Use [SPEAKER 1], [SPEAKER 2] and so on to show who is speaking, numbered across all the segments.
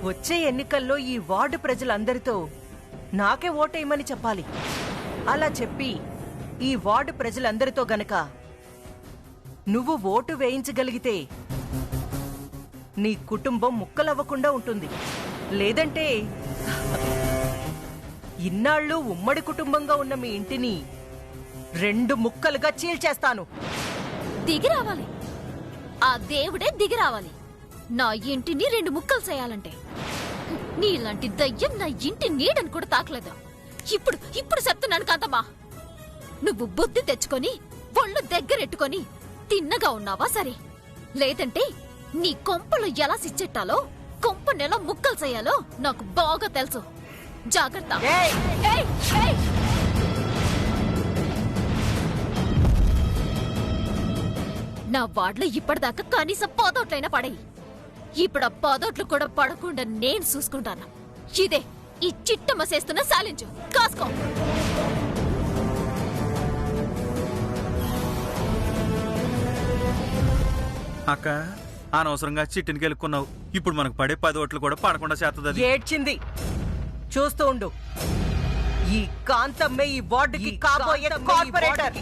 [SPEAKER 1] వచ్చే ఎన్నికల్లో ఈ వార్డు ప్రజలందరితో నాకే ఓటేయమని చెప్పాలి. అలా చెప్పి ఈ వార్డు ప్రజలందరితో గనక నువ్వు ఓటు వేయించగలిగితే నీ కుటుంబం ముక్కలవ్వకుండా ఉంటుంది. లేదంటే ఇన్నాళ్ళు ఉమ్మడి కుటుంబంగా ఉన్న మీ ఇంటిని 2 ముక్కలుగా చీల్చేస్తాను.
[SPEAKER 2] దిగి రావాలి, ఆ దేవుడే దిగి రావాలి నా ఇంటిని 2 ముక్కలు చేయాలంటే. నీలాంటి దయ్యం నా ఇంటి నీడని కూడా తాకలేదు. ఇప్పుడు చెప్తున్నాను కాంతమ్మా, నువ్వు బుద్ధి తెచ్చుకొని ఒళ్ళు దగ్గరెట్టుకొని తిన్నగా ఉన్నావా సరే, లేదంటే నీ కొంపలు ఎలా సిచ్చెట్టాలో, కొంపను ఎలా ముక్కలు చేయాలో నాకు బాగా తెలుసు. జాగ్రత్త. నా వార్డులో ఇప్పటిదాకా కనీసం పాదోట్లైనా పడేయి. ఇప్పుడు ఆ పాదోట్లు కూడా పడకుండా నేను చూసుకుంటాను. ఇదే ఈ చిట్టమ్మ చేస్తున్న సాలించు. కాసుకో.
[SPEAKER 3] అక్క, అనవసరంగా చిట్టిని గెలుక్కున్నావు. ఇప్పుడు మనకు పడే 10 ఓట్లు కూడా పడకుండా చేస్తుంది.
[SPEAKER 1] ఏడ్చింది చూస్తూ ఉండు. ఈ కాంతమ్మే ఈ వార్డుకి కాబోయే కార్పొరేటర్.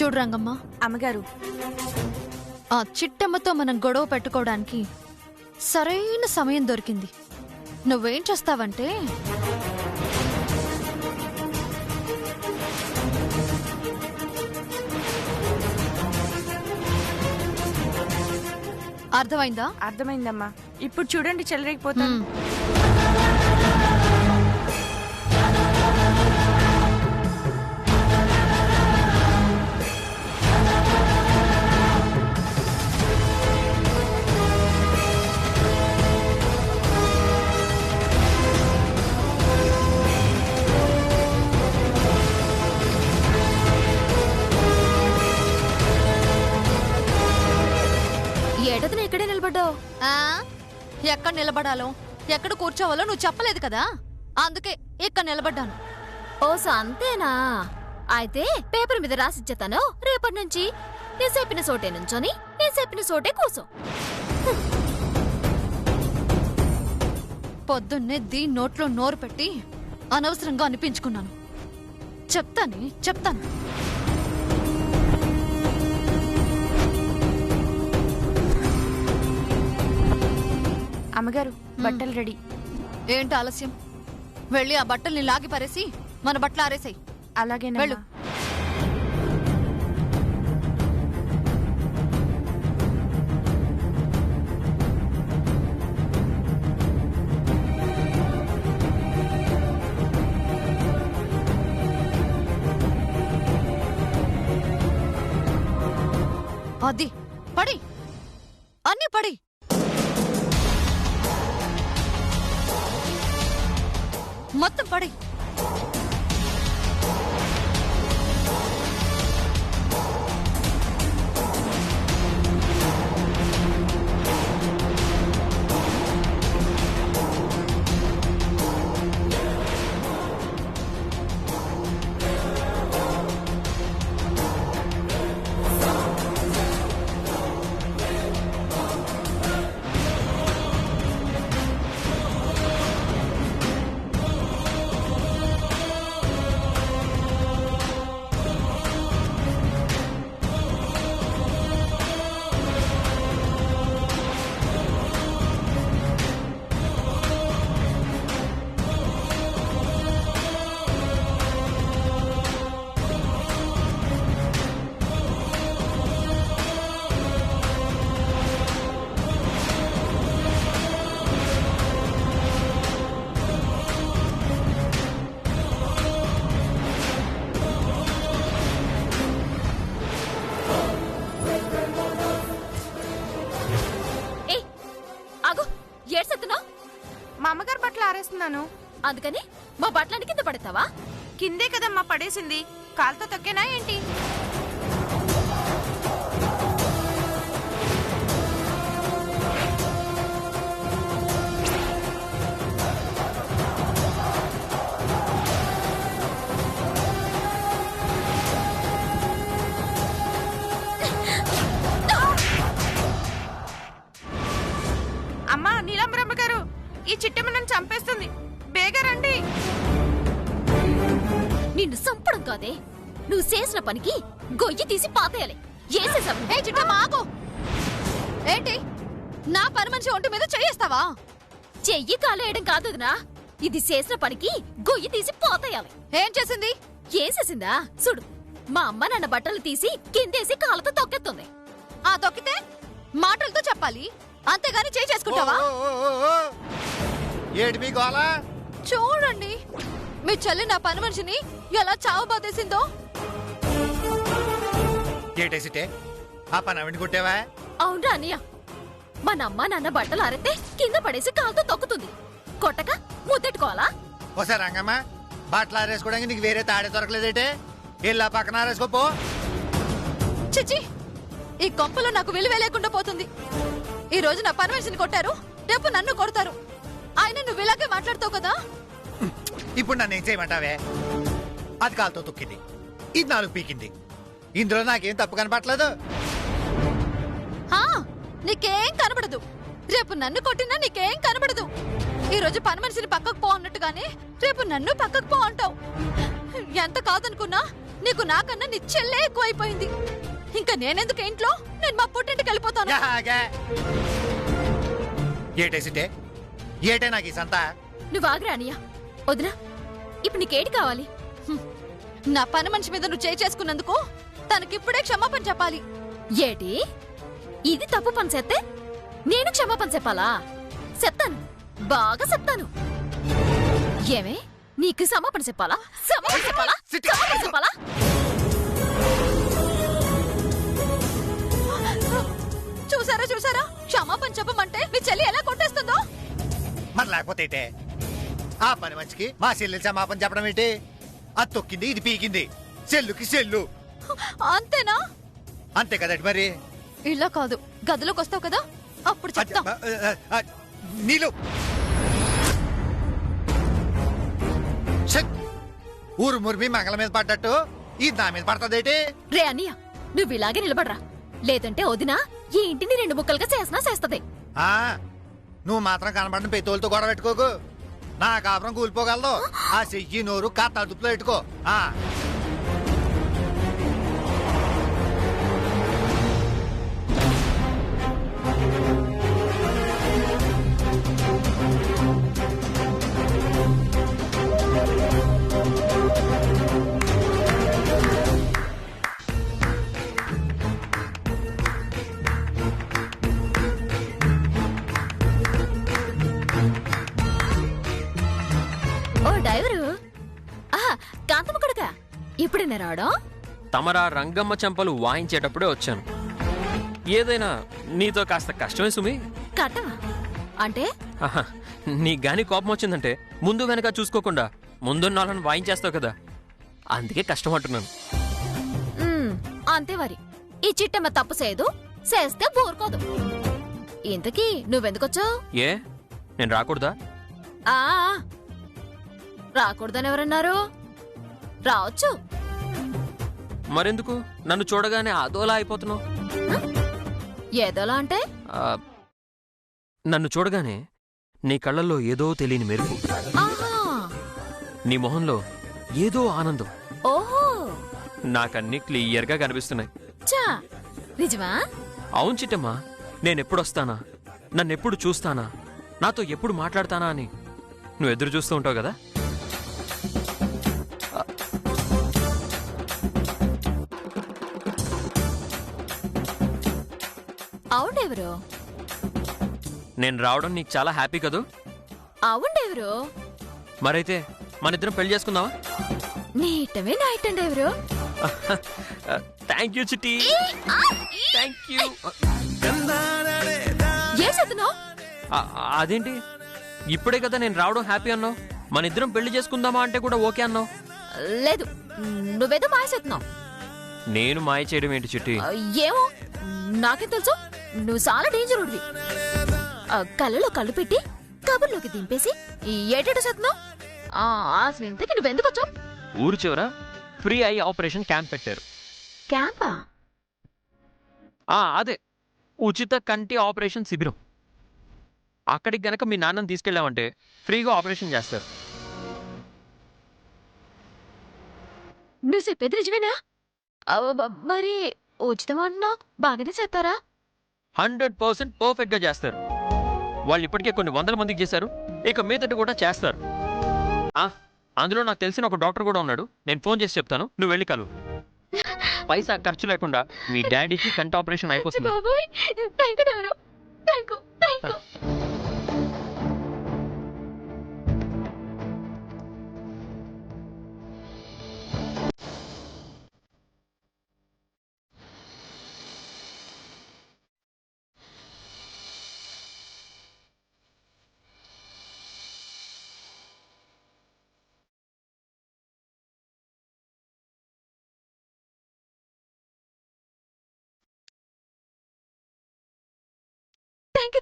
[SPEAKER 2] చూడు రంగమ్మ,
[SPEAKER 4] అమ్మగారు,
[SPEAKER 2] ఆ చిట్టమ్మతో మనం గొడవ పెట్టుకోవడానికి సరైన సమయం దొరికింది. నువ్వేం చేస్తావంటే, అర్థమైందా?
[SPEAKER 4] అర్థమైందమ్మా. ఇప్పుడు చూడండి, చెలరేగిపోతాను.
[SPEAKER 2] ఏటతను ఎక్కడే నిలబడ్డావు? ఎక్కడ నిలబడాలో, ఎక్కడ కూర్చోవాలో నువ్వు చెప్పలేదు కదా, అందుకే ఇక్కడ నిలబడ్డాను. ఓస అంతేనా? అయితే పేపర్ మీద రాసిచ్చేతాను. రేపటి నుంచి నేను చెప్పిన చోటే నుంచొని నేను చెప్పిన చోటే కూర్చో. పొద్దున్నే దీని నోట్లో నోరు పెట్టి అనవసరంగా అనిపించుకున్నాను. చెప్తాను.
[SPEAKER 4] అమ్మగారు, బట్టలు రెడీ.
[SPEAKER 2] ఏంటి ఆలస్యం? వెళ్ళి ఆ బట్టల్ని లాగి పారేసి మన బట్టలు ఆరేసాయి.
[SPEAKER 4] అలాగే
[SPEAKER 2] వెళ్ళు. అది పడి, అన్ని పడి. మొత్తం పడి.
[SPEAKER 4] మా అమ్మగారు బట్టలు ఆరేస్తున్నాను.
[SPEAKER 2] అందుకని మా బట్టలని కింద పడతావా?
[SPEAKER 4] కిందే కదమ్మా పడేసింది, కాలుతో తొక్కేనా ఏంటి? అమ్మా నీలాంబరమ్మ గారు, ఈ చిట్టమ్మ నన్ను చంపేస్తుంది, బేగా రండి.
[SPEAKER 2] నిన్ను సంపడం కాదే, నువ్వు చేసిన పనికి గొయ్యి తీసి పాతేయాలి. ఏంటి నా పని మనిషి ఒంటి మీద చెయ్యేస్తావా? చెయ్యి కాలేయడం కాదు వదినా, ఇది చేసిన పనికి గొయ్యి తీసి పోతేయాలి. ఏం చేసింది? ఏం చేసిందా చూడు, మా అమ్మ నాన్న బట్టలు తీసి కిందేసి కాళ్ళతో తొక్కెత్తుంది. ఆ తొక్కితే మాటలతో చెప్పాలి, అంతేగాని చేయి చేసుకుంటావా?
[SPEAKER 5] ఏడు మీ గోళ
[SPEAKER 2] చూడండి మీ చెల్లి నా పని మనిషిని ఎలా చావు బాధేసిందో.
[SPEAKER 5] ఏటేసిటే ఆ పని ఆవిడ కొట్టావా?
[SPEAKER 2] అవునరా అన్నయ్య, మన అమ్మ నాన్న బట్టలు ఆరితే కింద పడేసి కాలుతో తొక్కుతుంది, కొట్టక ముద్దెట్టుకోవాలా?
[SPEAKER 5] ఓసారి రంగమ్మ, బట్టలు ఆరేసుకోవడానికి నీకు వేరే తాడే దొరకలేదేటే? ఇలా పక్కన ఆరేసుకోపో.
[SPEAKER 2] చిచి, ఈ కొంపలో నాకు విలువ లేకుండా పోతుంది. ఈ రోజు నా పని మనిషిని కొట్టారు, రేపు నన్ను కొడతారు. ఆయన నువ్వు ఇలాగే మాట్లాడుతావు కదా.
[SPEAKER 5] ఇప్పుడు నన్ను ఏం చేయమంటావే? అది కాలుతో తొక్కింది, ఇది నాలుగు పీకింది, ఇందులో నాకేం తప్పు కనపట్లేదు.
[SPEAKER 2] నీకేం కనబడదు, రేపు నన్ను కొట్టినా నీకేం కనబడదు. ఈ రోజు పని మనిషిని పక్కకు పో అన్నట్టుగానే రేపు నన్ను పక్కకు పో అంటావు. ఎంత కాదనుకున్నా నీకు నాకన్నా నీ చెల్లే ఎక్కువైపోయింది. ఇంకా నేనెందుకు ఇంట్లో, నేను మా పుట్టింటికి వెళ్ళిపోతాను.
[SPEAKER 5] ఏటేసిటే ఏటే నాకు ఈ సంత?
[SPEAKER 2] నువ్వు ఆగ్రా అనియా. వదినా, ఇప్పుడు నీకేటి కావాలి? నా పని మనిషి మీద నువ్వు చేసుకున్నందుకు తనకిప్పుడే క్షమాపణ చెప్పాలి. ఏటి ఇది తప్పు పని చేస్తే నేను క్షమాపణ చెప్పాలా? చెప్తాను, బాగా చెప్తాను. ఏమే నీకు సమాపణ చెప్పాలా? సమాపణ చెప్పాలా? సమాపణ చెప్పాలా? చూసారా చూసారా, క్షమాపణ చెప్పమంటే మీ చెల్లి ఎలా కొట్టేస్తుందో.
[SPEAKER 5] మరి లేకపోతే ఏటే? ఆ పని మంచికి మా చెల్లెలు క్షమాపణ చెప్పడం ఏంటి? అది తొక్కింది, ఇది పీకింది, చెల్లుకి చెల్లు
[SPEAKER 2] అంతేనా?
[SPEAKER 5] అంతే కదటి. మరి
[SPEAKER 2] ఇలా కాదు, గదిలోకి వస్తావు కదా అప్పుడు చెప్తా.
[SPEAKER 5] నీళ్ళు ఊరు మురిమి మంగళ మీద పడ్డట్టు ఇది నా మీద పడుతుందేటి?
[SPEAKER 2] రే అన్నయ్య, నువ్వు ఇలాగే నిలబడరా, లేదంటే వదినా ఈ ఇంటిని రెండు ముక్కలుగా చేసినా చేస్తది.
[SPEAKER 5] నువ్వు మాత్రం కనబడిన పెద్దోళ్ళతో గొడవ పెట్టుకోకు, నా కాపురం కూలిపోగలదు. ఆ చెయ్యి నోరు కాస్త అదుపులో పెట్టుకో.
[SPEAKER 2] ఓ డ్రైవరు, కాంతమ్మ కొడుకా, ఇప్పుడేనా రావడం?
[SPEAKER 6] తమరా రంగమ్మ చెంపలు వాయించేటప్పుడే వచ్చాను. ఏదైనా నీతో కాస్త కష్టమే సుమి.
[SPEAKER 2] కట్టవా అంటే?
[SPEAKER 6] నీ గాని కోపం వచ్చిందంటే ముందు వెనక చూసుకోకుండా ముందున్నాళ్ళని వాయించేస్తావు కదా, అందుకే కష్టం అంటున్నాను.
[SPEAKER 2] అంతే మరి, ఈ చిట్టమ్మ తప్పు చేయదు, చేస్తే బోరుకోదు. ఇంతకీ నువ్వెందుకొచ్చావు?
[SPEAKER 6] ఏ నేను రాకూడదా?
[SPEAKER 2] రాకూడదని ఎవరన్నారు? రావచ్చు.
[SPEAKER 6] మరెందుకు నన్ను చూడగానే అదోలా అయిపోతున్నావు?
[SPEAKER 2] ఏదోలా అంటే?
[SPEAKER 6] నన్ను చూడగానే నీ కళ్ళల్లో ఏదో తెలియని మెరుపు, నీ మొహంలో ఏదో ఆనందం.
[SPEAKER 2] ఓహో,
[SPEAKER 6] నాకన్నీ క్లియర్గా కనిపిస్తున్నాయి.
[SPEAKER 2] చా నిజమా?
[SPEAKER 6] అవును చిట్టమ్మా, నేనెప్పుడొస్తానా, నన్నెప్పుడు చూస్తానా, నాతో ఎప్పుడు మాట్లాడతానా అని నువ్వు ఎదురు చూస్తూ ఉంటావు కదా.
[SPEAKER 2] అవునెవరు?
[SPEAKER 6] నేను రావడం నీకు చాలా హ్యాపీ కదూ?
[SPEAKER 2] అవుండెవరు?
[SPEAKER 6] మరైతే మనిద్దరం పెళ్లి చేసుకుందామా?
[SPEAKER 2] నీటమే నాయిటండి ఎవరు?
[SPEAKER 6] థ్యాంక్ యూ చిట్టి, థ్యాంక్ యూ.
[SPEAKER 2] ఏ చేస్తున్నావు?
[SPEAKER 6] అదేంటి ఇప్పుడే కదా నేను రావడం హ్యాపీ అన్నావు. మన ఇద్దరం పెళ్లి చేసుకుందామా అంటే కూడా ఓకే అన్నావు.
[SPEAKER 2] లేదు, నువ్వేదో మాయసేస్తున్నావు.
[SPEAKER 6] నేను మాయ చేయడం ఏంటి చిట్టి?
[SPEAKER 2] ఏమో, నాకేం తెలుసు. నువ్వు చాలా డేంజర్ ఉడివి. కళ్ళలో కళ్ళు పెట్టి కబుర్లోకి దింపేసి ఏటేటో చేస్తున్నావు. అసలు ఇంతకి నువ్వెందుకు వచ్చావు?
[SPEAKER 6] ఊరు చివర ఫ్రీ ఐ ఆపరేషన్ క్యాంప్ పెట్టారు.
[SPEAKER 2] క్యాంపా?
[SPEAKER 6] అదే ఉచిత కంటి ఆపరేషన్ శిబిరం. అక్కడికి గనక మీ నాన్నని తీసుకెళ్ళామంటే ఫ్రీగా ఆపరేషన్ చేస్తారు.
[SPEAKER 2] నువ్వు చెప్పేది నిజమేనా? మరి ఉచితం అన్నా బాగానే చేస్తారా?
[SPEAKER 6] 100% పర్ఫెక్ట్ గా చేస్తారు. వాళ్ళు ఇప్పటికే కొన్ని వందల మందికి చేశారు, ఇక మీదట కూడా చేస్తారు. అందులో నాకు తెలిసిన ఒక డాక్టర్ కూడా ఉన్నాడు. నేను ఫోన్ చేసి చెప్తాను, నువ్వు వెళ్ళి కలువు. పైసా ఖర్చు లేకుండా మీ డాడీకి కంటి ఆపరేషన్ అయిపోతుంది.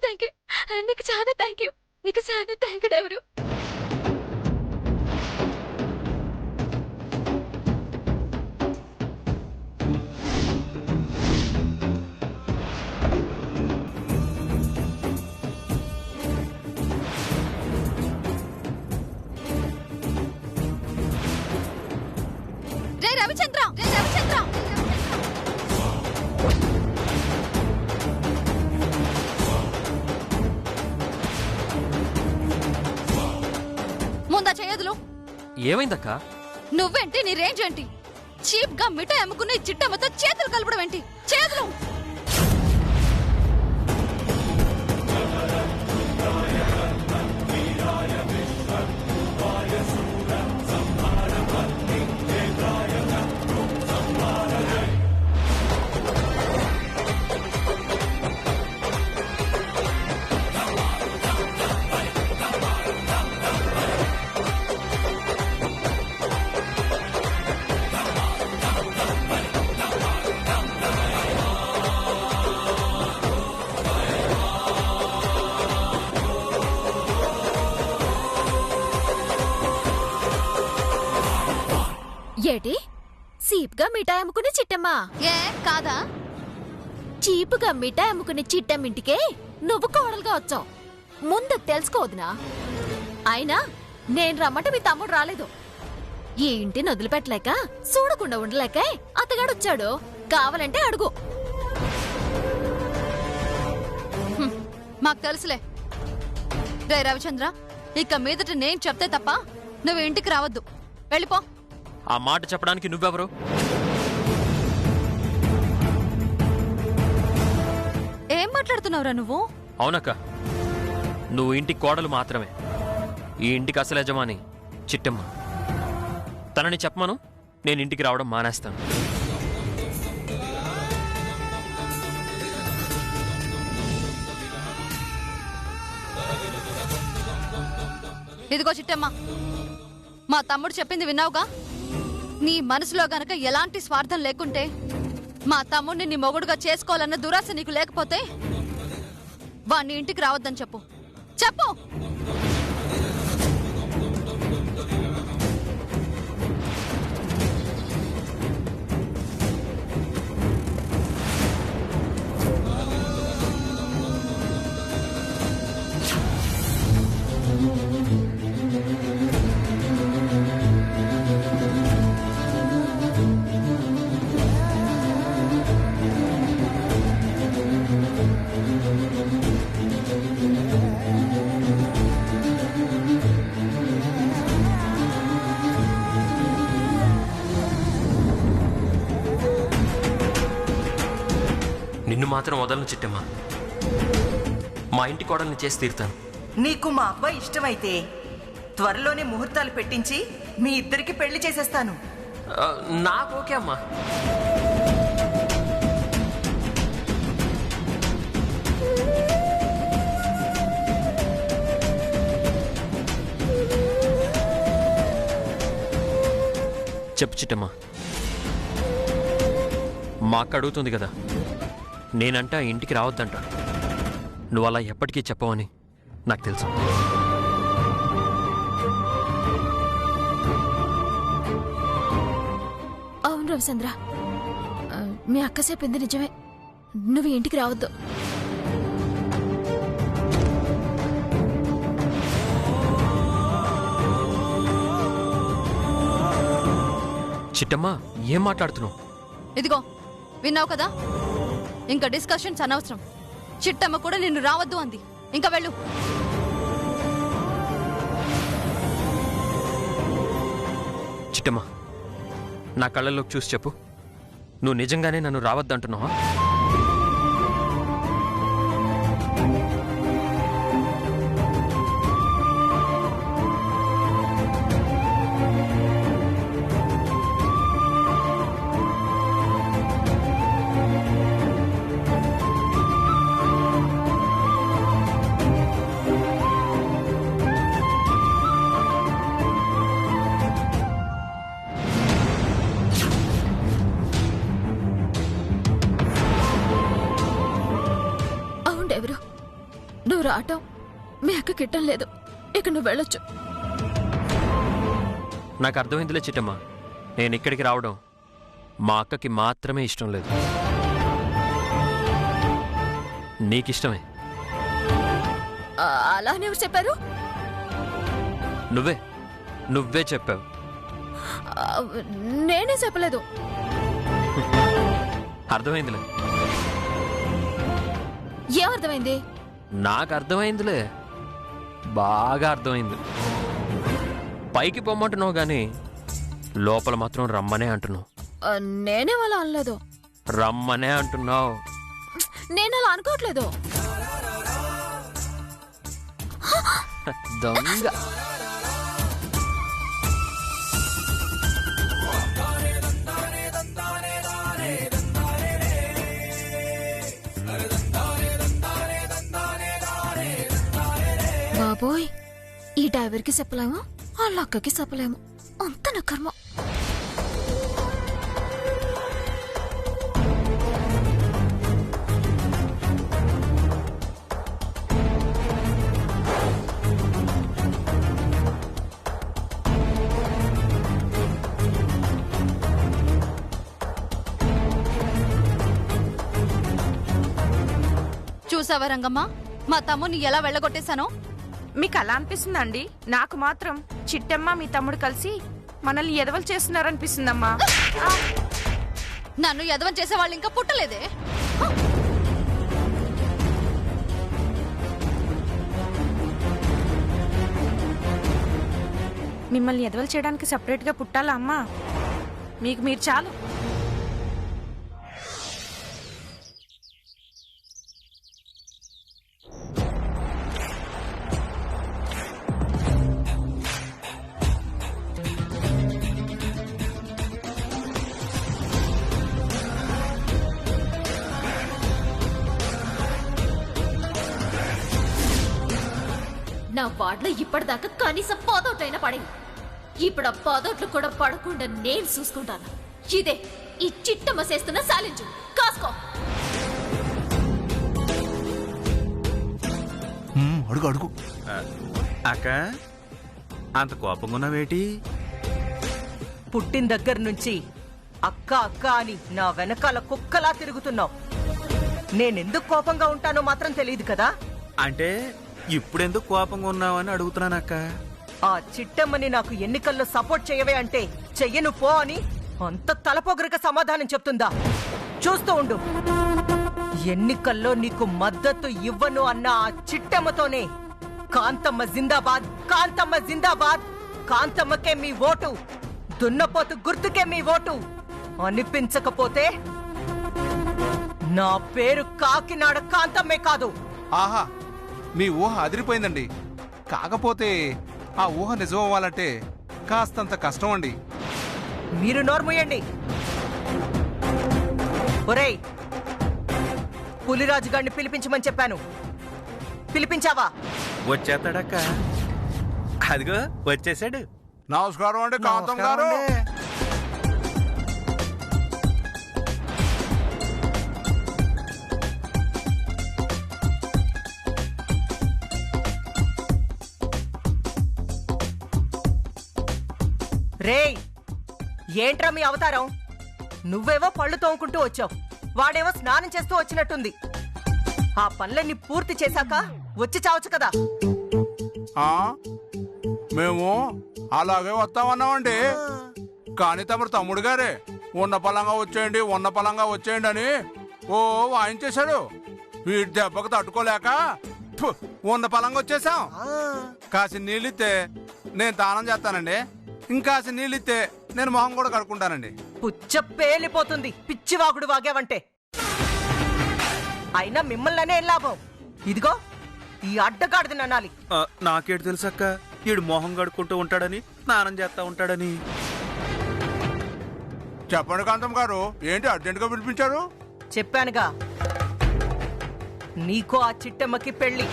[SPEAKER 2] Thank you. నీకు చాలా థ్యాంక్ యూ. నీకు చాలా థ్యాంక్ యూ ఎవరు. రే రవిచంద్ర, ముందా చేయదులు.
[SPEAKER 6] ఏమైందక్క?
[SPEAKER 2] నువ్వేంటి, నీ రేంజ్ ఏంటి? చీప్ గా మిఠాయి అమ్ముకుని చిట్టమ్మతో చేతులు కలపడం ఏంటి? చేతులు. ఏటి చీప్గా మిఠాయి అమ్ముకునే చిట్టమ్మా? ఏ కాదా? చీపుగా మిఠాయి అమ్ముకునే చిట్టమ్మింటికే నువ్వు కోడలుగా వచ్చావు. ముందు తెలుసుకోవద్దునా? అయినా నేను రమ్మంటే మీ తమ్ముడు రాలేదు. ఈ ఇంటిని వదిలిపెట్టలేక చూడకుండా ఉండలేక అతగాడొచ్చాడు. కావాలంటే అడుగు. మాకు తెలుసులే. రే రవిచంద్ర, ఇక మీదట నేను చెప్తే తప్ప నువ్వు ఇంటికి రావద్దు. వెళ్ళిపో.
[SPEAKER 6] ఆ మాట చెప్పడానికి నువ్వెవరు?
[SPEAKER 2] ఏం మాట్లాడుతున్నావురా నువ్వు?
[SPEAKER 6] అవునక్క, నువ్వు ఇంటికి కోడలు మాత్రమే. ఈ ఇంటికి అసలు యజమాని చిట్టమ్మ. తనని చెప్పమను, నేను ఇంటికి రావడం మానేస్తాను.
[SPEAKER 2] ఇదిగో చిట్టమ్మ, మా తమ్ముడు చెప్పింది విన్నావుగా? నీ మనసులో గనక ఎలాంటి స్వార్థం లేకుంటే, మా తమ్ముడిని నీ మొగుడుగా చేసుకోవాలన్న దురాశ నీకు లేకపోతే వాణ్ణి ఇంటికి రావద్దని చెప్పు. చెప్పు.
[SPEAKER 6] నిన్ను మాత్రం వదలను చిట్టమ్మా. మా ఇంటి కోడల్ని చేసి తీరుతాను.
[SPEAKER 1] నీకు మా అబ్బాయి ఇష్టమైతే త్వరలోనే ముహూర్తాలు పెట్టించి మీ ఇద్దరికి పెళ్లి చేసేస్తాను.
[SPEAKER 6] నాకు ఓకే అమ్మా. చెప్పు చిట్టమ్మా. మా అక్క అడుగుతుంది కదా, నేనంటే ఆ ఇంటికి రావద్దంట. నువ్వు అలా ఎప్పటికీ చెప్పవని నాకు తెలుసు.
[SPEAKER 2] అవును రవిచంద్ర, మీ అక్క చెప్పింది నిజమే. నువ్వు ఇంటికి రావద్దు.
[SPEAKER 6] చిట్టమ్మా, ఏం మాట్లాడుతున్నావు?
[SPEAKER 7] ఇదిగో విన్నావు కదా, ఇంకా డిస్కషన్స్ అనవసరం. చిట్టమ్మ కూడా నిన్ను రావద్దు అంది. ఇంకా వెళ్ళు.
[SPEAKER 6] చిట్టమ్మా, నా కళ్ళల్లోకి చూసి చెప్పు, నువ్వు నిజంగానే నన్ను రావద్దంటున్నావా?
[SPEAKER 2] ఎవరు నువ్వు రావటం మీ అక్క కిట్టం లేదు. ఇక నువ్వు వెళ్ళొచ్చు.
[SPEAKER 6] నాకు అర్థమైందిలే చిట్టమ్మా, నేను ఇక్కడికి రావడం మా అక్కకి మాత్రమే ఇష్టం లేదు, నీకిష్టమే.
[SPEAKER 2] అలానే ఎవరు చెప్పారు?
[SPEAKER 6] నువ్వే చెప్పావు.
[SPEAKER 2] నేనే చెప్పలేదు.
[SPEAKER 6] అర్థమైందిలే.
[SPEAKER 2] ఏమర్థమైంది?
[SPEAKER 6] నాకు అర్థమైందిలే, బాగా అర్థమైంది. పైకి పొమ్మంటున్నావు గాని లోపల మాత్రం రమ్మనే అంటున్నావు.
[SPEAKER 2] నేనే అలా అనలేదు.
[SPEAKER 6] రమ్మనే అంటున్నావు.
[SPEAKER 2] నేను అలా అనుకోవట్లేదు.
[SPEAKER 6] దొంగ.
[SPEAKER 2] బాబోయ్, ఈ డ్రైవర్కి చెప్పలేము, వాళ్ళ అక్కకి చెప్పలేము. అంత నా కర్మ.
[SPEAKER 7] చూసావా రంగమ్మ, మా తమ్ముని ఎలా వెళ్ళగొట్టేశానో?
[SPEAKER 4] మీకు అలా అనిపిస్తుందండి? నాకు మాత్రం చిట్టమ్మ మీ తమ్ముడు కలిసి మనల్ని ఎదవలు చేస్తున్నారనిపిస్తుందమ్మా.
[SPEAKER 7] నన్ను ఎదవం చేసే వాళ్ళు ఇంకా పుట్టలేదే.
[SPEAKER 4] మిమ్మల్ని ఎదవలు చేయడానికి సెపరేట్ గా పుట్టాలా అమ్మా? మీకు మీరు చాలు.
[SPEAKER 2] నా వాడ్లో ఇప్పటిదాకా కనీసం పాదోట్లైనా పడి, ఇప్పుడు ఆ పాదోట్లు కూడా పడకుండా నేను చూసుకుంటాను. ఇదే ఈ చిట్టమ్మ చేస్తున్న సాలించు. కాసుకో.
[SPEAKER 5] అడుగు అడుగు.
[SPEAKER 3] అక్క, అంత కోపంగా ఉన్నావేటి?
[SPEAKER 1] పుట్టిన దగ్గర నుంచి అక్క అక్క అని నా వెనకాల కుక్కలా తిరుగుతున్నావు. నేనెందుకు కోపంగా ఉంటానో మాత్రం తెలియదు కదా.
[SPEAKER 3] అంటే ఇప్పుడెందుకు కోపంగా ఉన్నావని అడుగుతున్నానక్క.
[SPEAKER 1] ఆ చిట్టమ్మని నాకు ఎన్నికల్లో సపోర్ట్ చేయవే అంటే చెయ్యను పో అని అంత తలపొగరక సమాధానం చెప్తుందా? చూస్తూ ఉండు. ఎన్నికల్లో నీకు మద్దతు ఇవ్వను అన్న ఆ చిట్టమ్మతోనే కాంతమ్మ జిందాబాద్, కాంతమ్మ జిందాబాద్, కాంతమ్మకే మీ ఓటు, దున్నపోతు గుర్తుకే మీ ఓటు అనిపించకపోతే నా పేరు కాకినాడ కాంతమ్మే కాదు.
[SPEAKER 8] ఆహా, మీ ఊహ అదిరిపోయిందండి. కాకపోతే ఆ ఊహ నిజం అవ్వాలంటే కాస్తంత కష్టం అండి.
[SPEAKER 1] మీరు నోర్ముయండి. ఒరేయ్, పులిరాజు గారిని పిలిపించమని చెప్పాను, పిలిపించావా?
[SPEAKER 3] వచ్చేస్తాడక్క. అదిగో వచ్చేసాడు.
[SPEAKER 8] నమస్కారం అండి కాంతం గారు.
[SPEAKER 1] రేయ్, ఏంట్రా మీ అవతారం? నువ్వేవో పళ్ళు తోముకుంటూ వచ్చావు, వాడేవో స్నానం చేస్తూ వచ్చినట్టుంది. ఆ పనులన్నీ పూర్తి చేశాక వచ్చి చావచ్చు కదా.
[SPEAKER 8] ఆ మేము అలాగే వస్తామన్నామండి, కానీ తమ్ముడు గారే ఉన్న పలంగా వచ్చేయండి అని ఓ వాయించేశాడు. వీడి దెబ్బకు తట్టుకోలేక ఫు, ఉన్న పలంగా వచ్చేసాం. కాసి నీళ్ళిస్తే నేను తానం చేస్తానండి, ఇంకాసి నీళ్ళిస్తే నేను మొహం కూడా కడుక్కుంటానండి.
[SPEAKER 1] పుచ్చ పేలిపోతుంది పిచ్చివాగుడు వాగావంటే. అయినా మిమ్మల్నే ఏం లాభం? ఇదిగో ఈ అడ్డగాడిది నన్నాలి.
[SPEAKER 3] నాకేడు తెలుసక్క, ఈడు మొహం కడుక్కుంటూ ఉంటాడని, స్నానం చేస్తా ఉంటాడని.
[SPEAKER 8] చెప్పండి కాంతం గారు, ఏంటి అర్జెంటుగా పిలిపించారు?
[SPEAKER 1] చెప్పానుగా, నీకు ఆ చిట్టమ్మకి పెళ్లి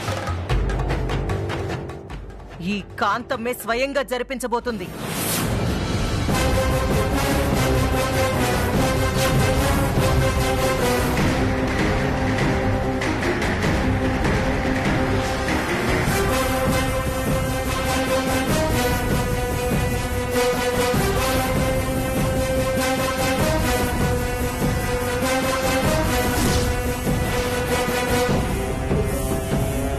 [SPEAKER 1] ఈ కాంతమ్మే స్వయంగా జరిపించబోతుంది.